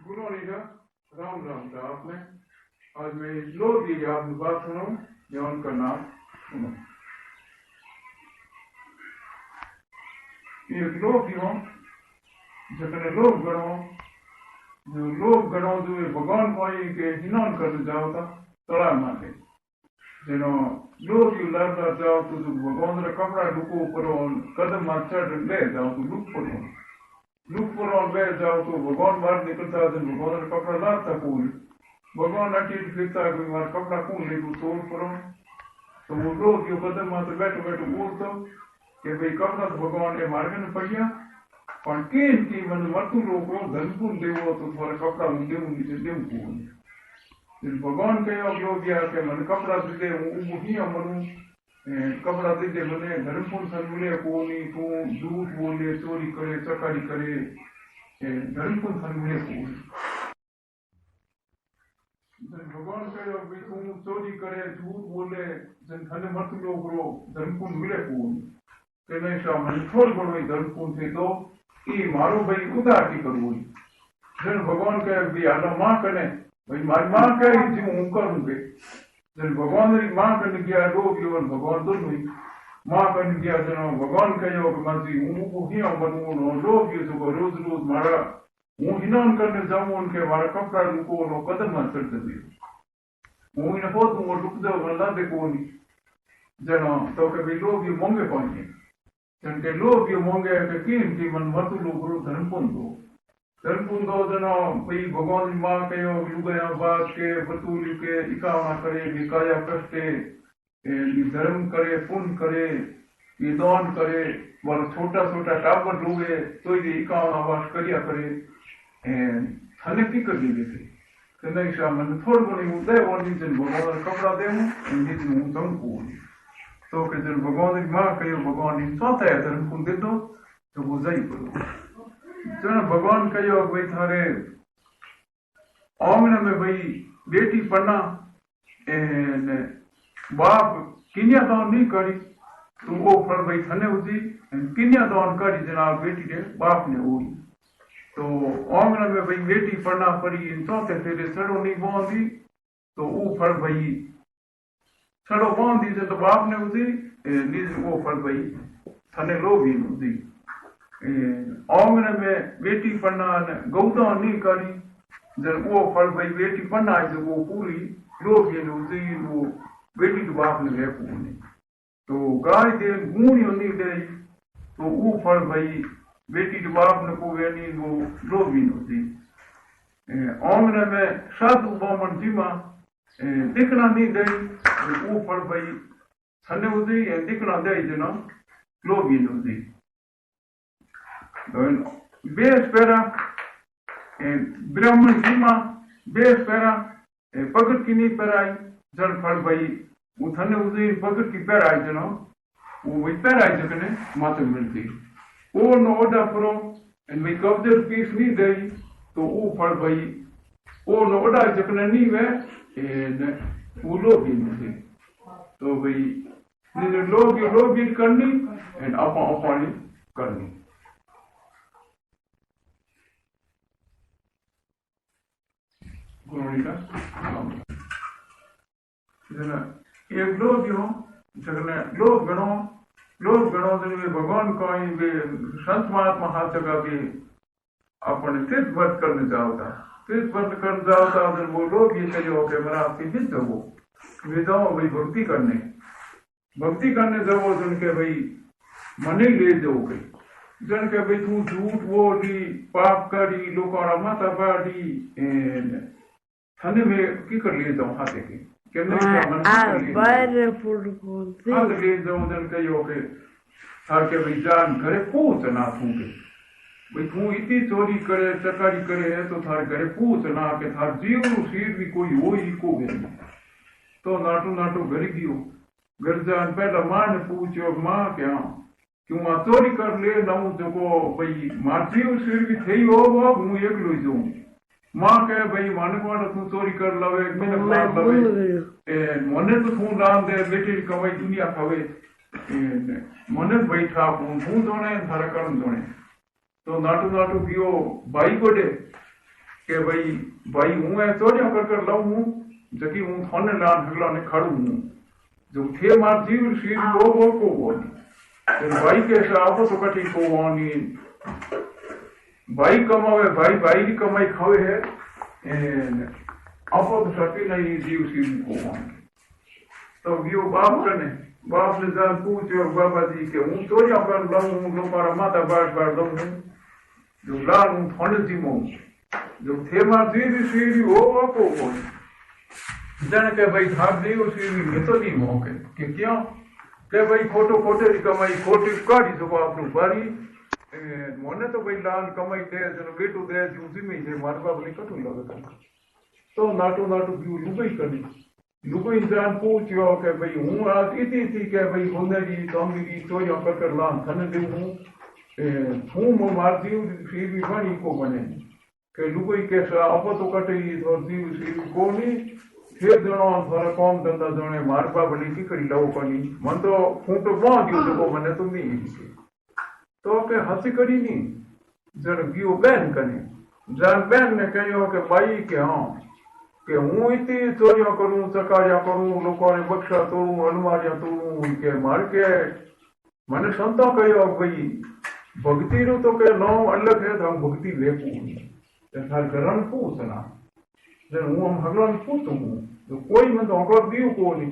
गुरु नीरा राम राम था आपने आज मैं लोग की आपकी बात सुनो या उनका नाम सुनो। ये लोग क्यों जितने लोग गणों जो भगवान पाई के हिनान करने जाओ था तड़ा मारे जेनो लोग की लड़ना जाओ तो भगवान रे कपड़ा लुको परो कदम माचा ले जाओ तो लुक परो ले जाओ तो भगवान बाहर निकलता है भगवान रे कपड़ा लाता कौन भगवान अटी फिरता है कोई मार कपड़ा कौन ले तो परो तो वो लोग क्यों कदम मात्र बैठो बैठो बोलते कि भाई कपड़ा तो भगवान के मार्ग में पड़िया पण केंती मन मरतु लोको धनपुन देवो तो थोड़ा कपड़ा देवो नीचे देवो कौन भगवान कहो लोग यार के मन कपड़ा दे वो ही मनु कपड़ा दे मने धर्मपुन सन्मुले कोनी तू झूठ बोले चोरी करे चकारी करे धर्मपुन सन्मुले कोनी भगवान कहो भाई तू चोरी करे झूठ बोले जन थने मत लोग रो धर्मपुन मिले कोनी तेने सा मन छोड़ पड़ो धर्मपुन से तो ई मारो भाई उदार की करू जन भगवान कहे भाई आलो मां कने भाई मारी मां कही थी हूं करूंगे जन भगवान री मां कन गया लोग योन भगवान तो नहीं मां कन गया जन भगवान कहो कि माजी हूं को हिया बनू नो लोग यो तो रोज रोज मारा हूं हिनान करने जाऊं उनके मारा कपड़ा रुको नो कदम मत कर दे हूं इन हो तुम रुक जाओ वल्ला दे कोनी जन तो के भी लोग यो मोंगे पानी जन के लोग यो मोंगे के की मन मत लोग रो धर्मपुन दो जनो भाई भगवान मां कहो लुगया बात के बतूल के इकावना करे विकाया कष्टे धर्म करे पुण्य करे दान करे वाला छोटा छोटा टावर लोगे तो ये इकावना बात करिया करे थाने की कर दी थे कने शा मन थोड़ बनी उदय वाली जन भगवान कपड़ा दे निज मु संको तो के जन भगवान मां कहो भगवान इन सोता है धर्म पुण्य दे दो तो वो जाई करो जन भगवान कहो भाई थारे आंगन में भाई बेटी पढ़ना बाप किन्या दान नहीं करी तो वो फल भाई थने उसी किन्या दान करी जनाब बेटी के बाप ने हुई तो आंगन में भाई बेटी पढ़ना पड़ी इन चौथे फेरे सड़ो नहीं बांधी तो वो फल भाई सड़ो बांधी से तो बाप ने उसी वो फल भाई थने लो भी उसी आंगन में बेटी पढ़ना गौदान नहीं करी जब वो फल भाई बेटी पढ़ना है जो वो पूरी लोग ये उसी वो बेटी के बाप ने ले पूरी तो गाय दे गुणी नहीं दे तो वो फल भाई बेटी के बाप ने को नहीं वो लोग भी नहीं आंगन में साधु बामन जीमा दिखना नहीं दे वो फल भाई थने उसी दिखना दे जना लोग भी नहीं बेस पैरा ब्राह्मण जीमा बेस पैरा पगड़ की नहीं पैराई जन फल भाई वो थने उसे पगड़ की पैराई जनो वो वही पैराई जगने माते मिलती वो नो ओडा परो एंड भाई कब्जे पीस नहीं दे तो वो फल भाई वो नो ओडा जगने नहीं वे वो लोग ही नहीं तो भाई निजे लोग ही करनी एंड आपा करनी एक लोग यो जगने लोग गणों से भगवान का संत महात्मा हाथ जगह भी अपने तीर्थ व्रत करने जाओगा तीर्थ व्रत करने जाओगा वो लोग ये कहो कि मेरा आपकी हित हो वे जाओ भाई भक्ति करने जाओ जिनके भाई मन ही ले जाओ गई जन के भाई तू झूठ बोली पाप करी लोग माता बाड़ी थाने में की कर लिए जाऊं हाथे के हाथ ले जाऊं जन कहो के थार के भाई जान घरे पूछ ना तू के भाई तू इतनी चोरी करे चकारी करे है तो थार घरे पूछ ना के थार जीव सीर भी कोई हो ही को गए तो नाटो घर गयो घर जान पहला मां ने पूछो मां क्या क्यों मां चोरी कर ले लाऊं जो भाई मार जीव सीर भी थी हो वो हूं एक लो जाऊं मां कहे भाई माने को तू चोरी कर लवे मैंने मार लवे मने तो तू नाम दे बेटी कमाई दुनिया खावे मने बैठा तू जोने थारा कर्म जोने तो नाटू गयो भाई गोडे के भाई हूँ ऐ चोरियां कर लाऊं हूँ जबकि हूँ थाने लान हगला ने खड़ू हूँ जो थे मार जीव सी को बोली भाई के साथ तो कठी को वानी भाई कमावे भाई की कमाई खावे है आपो तो सके नहीं जीव सी को वानी तो यो बाप ने जान पूछो बाबा जी के हूँ चोरियां कर लाऊं लोग माता बार दऊं जो लाल हूँ थाने जीमो जो थे मार जीव सी वो को बोली जन के भाई भाग दी उसी में तो नहीं मौके कि क्यों के भाई खोटे की कमाई खोटी काढ़ी सको आपनु बारी मोने तो भाई लाल कमाई दे जनो बेटू दे उसी में ही मार बाप ने कटू लगे तो नाटो क्यों लुको इंसान पूछो के भाई हूँ आज इतनी थी के भाई हुंदरी तोंगी चोरियां कर लान थने दे हूँ मो मार दी सी भी बनी को बने के लुको के सा अपो तो कटे तो दी सी को नहीं फिर जनो थारा कौम धंधा जने मार बाप ने की करी लाओ कनी मन तो फूटो बांध दियो तो मने तो नहीं तो के हंसी करी नहीं जर गियो बैन कने जान बैन ने कहो के भाई के हाँ के हूँ इतनी चोरियां करूं चकारियां करूं लोगों ने बख्शा तोड़ू अलमारियां तोड़ू के मार के मैंने संता कहो भाई भक्ति रो तो के नाम अलग है तो हम भक्ति ले पूछ थार गरम पूछना जन हूँ हम भगवान पूछूं तो कोई मैं तो अगर दियो को नहीं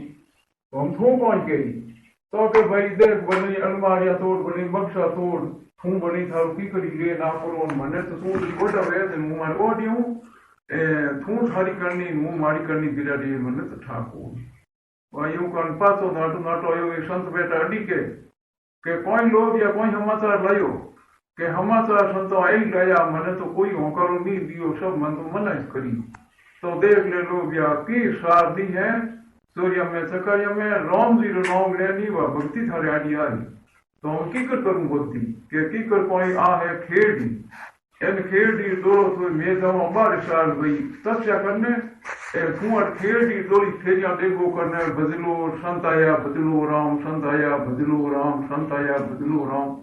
तो हम थो कौन के तो के भाई देख बनी अलमारियां तोड़ बनी बक्सा तोड़ हूँ बनी थारू की करी ले ना करो मने तो तू गोटा वे तो मुंह मार ओडी हूँ तू थारी करनी मुंह मारी करनी दिला दे मने तो ठाको भाई यूं कन पासो नाटो आयो एक संत बेटा अडी के कोई लोग या कोई समाचार लायो के समाचार संतो आई लाया मने तो कोई होकरो नहीं दियो सब मन तो मना करी तो देख ले लो भैया की शादी है सूर्य में चकरिया में राम जी नाम लेनी व भक्ति थारे आड़ी आई तो हम की कर करूं भक्ति के की कर कोई आ है खेड़ी इन खेड़ी दो तो मैं जाऊं बार साल भाई तपस्या करने कुंवर खेड़ी दोरी फेरिया देखो करने बदलो संत आया बदलो राम संत आया बदलो राम संत आया बदलो राम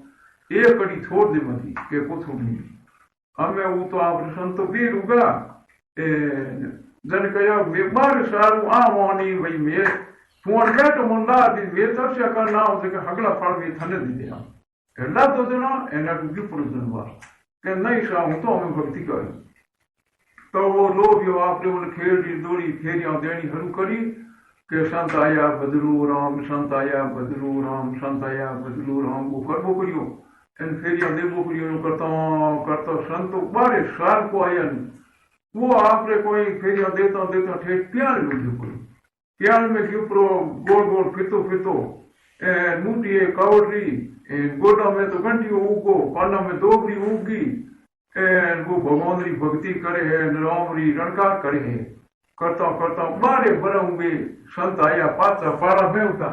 एक कड़ी छोड़ दे मती के कुछ नहीं हमें वो तो आप संत भी रुगा जन कया बार सारू आवानी भाई मैं फोन बैठ मुंडा दी वे तपस्या करना हो के हगला फड़ भी थने दी दिया कहला तो जना एना की पुरुषवा के नहीं सा हूं तो हमें भक्ति कर तो वो लोग यो आपने उन खेड़ी दोरी फेरियां देनी शुरू करी के संत आया बदलू राम संत आया बदलू राम संत आया बदलू राम वो करबो करियो इन फेरियां देबो करियो करता संत बारे साल को आया वो आपने कोई फेरिया देता ठेठ प्यार प्यार में क्यों प्रो गोल फितो नूटी कावड़ी गोडा में तो घंटी उगो काना में दोगरी उगी वो भगवान री भक्ति करे है राम री रणकार करे है करता बारे बरऊंगे संत आया पाचा पारा में उता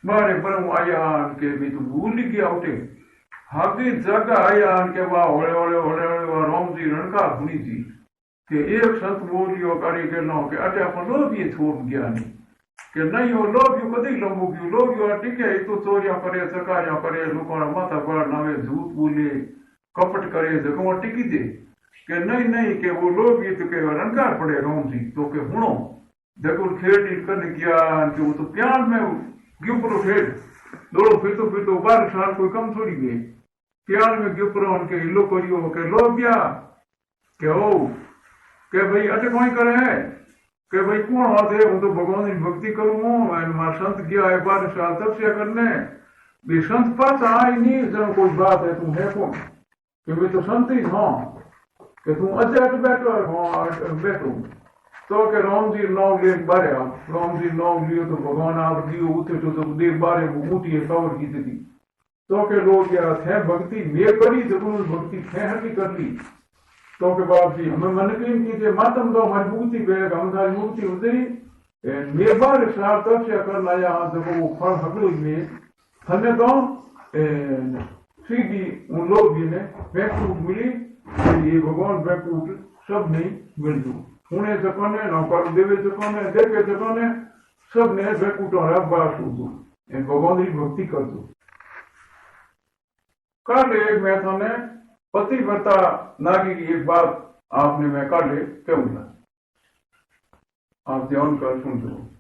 बारे बरऊ आया के भी तो भूल गया उठे हागी जगह आया के वाह होले राम जी रणकार हुनी जी कि एक संत बोलियो करे के नो के अटे अपन लोभी छोड़ गया नहीं कि नहीं हो लोभी कदी लंबोगी लोभी टिके तो चोरियां करे चकारियां करे लोगों माथा बड़ नावे झूठ बोले कपट करे जगह टिकी दे कि नहीं कि वो लोभी तो के रंकार पड़े राम जी तो के हुणो देखो खेड़ी करने गया कि वो तो प्यार में गिपरो खेड़ दौड़ो फिर तो 12 साल कोई कम थोड़ी गए प्यार में गिपरो के हिलो करियो के लोभिया के हो के भाई अटे कोई करे है के भाई कौन हाथ है वो तो भगवान की भक्ति करूँ मार संत गया है 12 साल तपस्या करने भी संत पास आई नहीं जब कोई बात है तुम है कौन कि भाई तो संत ही हाँ कि तुम अजट बैठो बैठो तो के राम जी नाम ले बारे आप राम जी नाम लियो तो भगवान आप दियो उठे तो देव बारे वो ऊँटी है कवर की थी तो के लोग या थे भक्ति मैं करी तो भक्ति थे हकी कर ली तो के बाप जी हमें मन की मातम दो मजबूती बेग हम सारी मूर्ति उतरी मेबार साल तक से कर लाया जब वो फल हकड़ो में थने तो सीधी उन लोग भी ने बैकूट मिली ये भगवान बैकूट सब नहीं मिल दो उन्हें जपने नौकर देवे जपने देखे जपने सब ने बैकूट और बात दो भगवान की भक्ति कर दो कल एक मैं थाने पतिव्रता नागी की एक बात आपने मैं काले कहूंगा आप ध्यान कर सुन दो।